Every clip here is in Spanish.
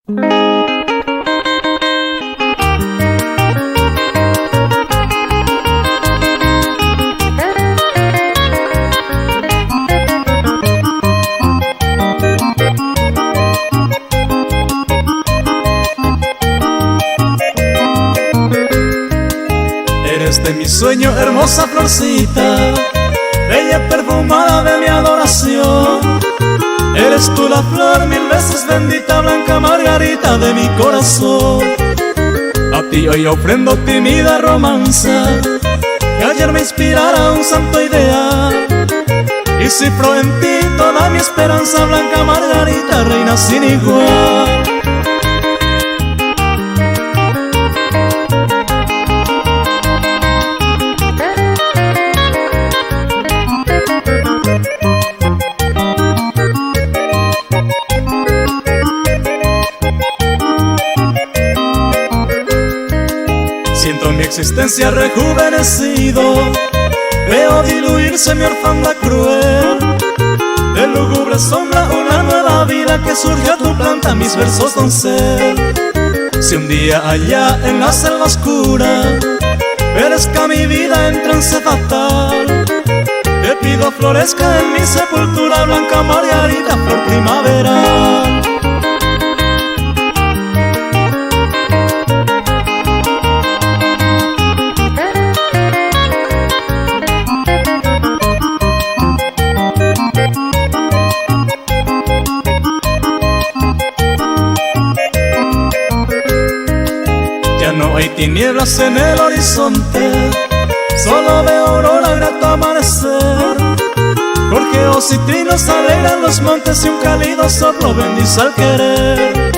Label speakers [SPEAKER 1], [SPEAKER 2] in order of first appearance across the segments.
[SPEAKER 1] Eres de mi sueño, hermosa florcita, bella perfumada de mi adoración. Eres tú la flor mil veces bendita, blanca margarita de mi corazón. A ti hoy ofrendo tímida romanza, que ayer me inspirara un santo ideal. Y cifro en ti toda mi esperanza, blanca margarita, reina sin igual. Siento mi existencia rejuvenecido, veo diluirse mi orfandad cruel. De lúgubre sombra una nueva vida que surge a tu planta mis versos doncel. Si un día allá en la selva oscura perezca mi vida en trance fatal, te pido florezca en mi sepultura, blanca margarita, flor primaveral. Ya no hay tinieblas en el horizonte, solo veo aurora, grato amanecer. Gorjeos y trinos alegran los montes y un cálido soplo bendice al querer.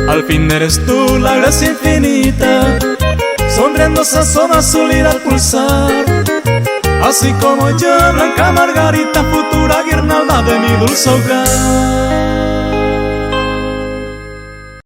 [SPEAKER 1] Al fin eres tú la gracia infinita, sonriendo se asoma su lira al pulsar. Así como yo, blanca margarita, futura guirnalda de mi dulce hogar.